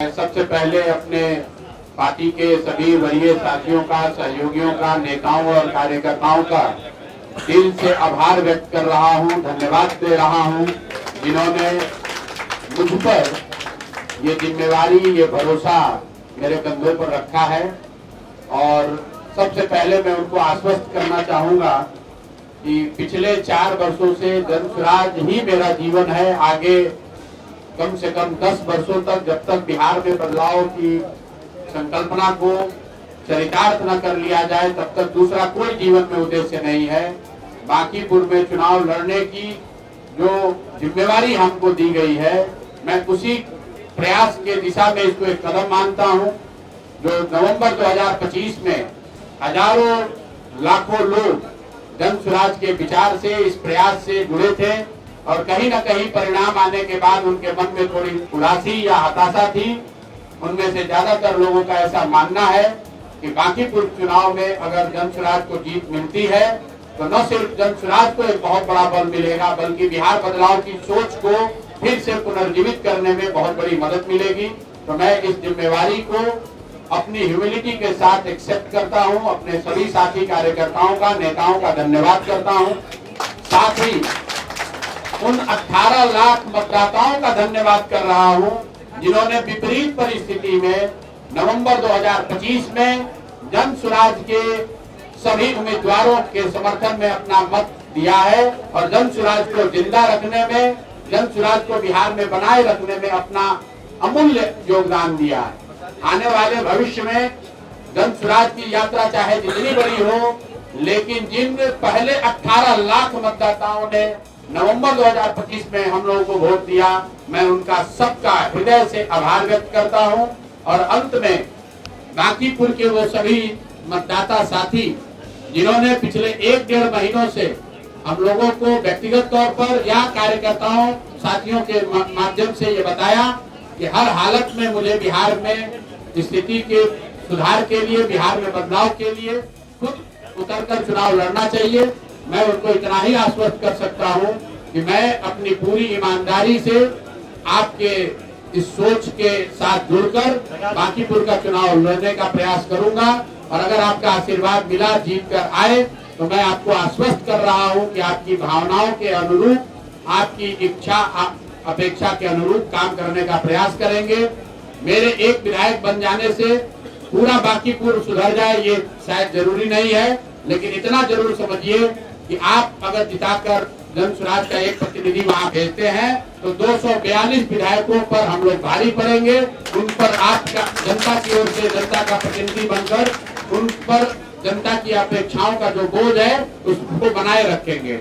मैं सबसे पहले अपने पार्टी के सभी वरीय साथियों का, सहयोगियों का, नेताओं और कार्यकर्ताओं का दिल से आभार व्यक्त कर रहा हूं, धन्यवाद दे रहा हूं, जिन्होंने मुझ पर ये जिम्मेवारी, ये भरोसा मेरे कंधों पर रखा है। और सबसे पहले मैं उनको आश्वस्त करना चाहूंगा कि पिछले 4 वर्षों से जन स्वराज ही मेरा जीवन है। आगे कम से कम 10 वर्षों तक, जब तक बिहार में बदलाव की संकल्पना को चरितार्थ न कर लिया जाए, तब तक दूसरा कोई जीवन में उद्देश्य नहीं है। बांकीपुर में चुनाव लड़ने की जो जिम्मेवारी हमको दी गई है, मैं उसी प्रयास के दिशा में इसको एक कदम मानता हूं। जो नवंबर 2025 में हजारों लाखों लोग जन स्वराज के विचार से, इस प्रयास से जुड़े थे और कहीं न कहीं परिणाम आने के बाद उनके मन में थोड़ी उदासी या हताशा थी। उनमें से ज्यादातर लोगों का ऐसा मानना है कि बांकीपुर चुनाव में अगर जन स्वराज को जीत मिलती है तो न सिर्फ जन स्वराज को एक बहुत बड़ा बल मिलेगा, बल्कि बिहार बदलाव की सोच को फिर से पुनर्जीवित करने में बहुत बड़ी मदद मिलेगी। तो मैं इस जिम्मेवारी को अपनी ह्यूमिलिटी के साथ एक्सेप्ट करता हूं। अपने सभी साथी कार्यकर्ताओं का, नेताओं का धन्यवाद करता हूं। साथ ही उन 18 लाख मतदाताओं का धन्यवाद कर रहा हूं जिन्होंने विपरीत परिस्थिति में नवंबर 2025 में जन स्वराज के सभी उम्मीदवारों के समर्थन में अपना मत दिया है और जन स्वराज को जिंदा रखने में, जन स्वराज को बिहार में बनाए रखने में अपना अमूल्य योगदान दिया है। आने वाले भविष्य में जन स्वराज की यात्रा चाहे जितनी बड़ी हो, लेकिन जिन पहले 18 लाख मतदाताओं ने नवंबर 2025 में हम लोगों को वोट दिया, मैं उनका सबका हृदय से आभार व्यक्त करता हूं। और अंत में बांकीपुर के वो सभी मतदाता साथी जिन्होंने पिछले 1-1.5 महीनों से हम लोगों को व्यक्तिगत तौर पर या कार्यकर्ताओं साथियों के माध्यम से ये बताया कि हर हालत में मुझे बिहार में स्थिति के सुधार के लिए, बिहार में बदलाव के लिए खुद उतरकर चुनाव लड़ना चाहिए। मैं उनको इतना ही आश्वस्त कर सकता हूं कि मैं अपनी पूरी ईमानदारी से आपके इस सोच के साथ जुड़कर बांकीपुर का चुनाव लड़ने का प्रयास करूंगा। और अगर आपका आशीर्वाद मिला, जीत कर आए, तो मैं आपको आश्वस्त कर रहा हूं कि आपकी भावनाओं के अनुरूप, आपकी इच्छा अपेक्षा के अनुरूप काम करने का प्रयास करेंगे। मेरे एक विधायक बन जाने से पूरा बांकीपुर सुधर जाए ये शायद जरूरी नहीं है, लेकिन इतना जरूर समझिए कि आप अगर जिताकर जन स्वराज का एक प्रतिनिधि वहां भेजते हैं तो 242 विधायकों पर हम लोग भारी पड़ेंगे। उन पर आपका जनता की ओर से जनता का प्रतिनिधि बनकर उन पर जनता की अपेक्षाओं का जो बोझ है उसको बनाए रखेंगे।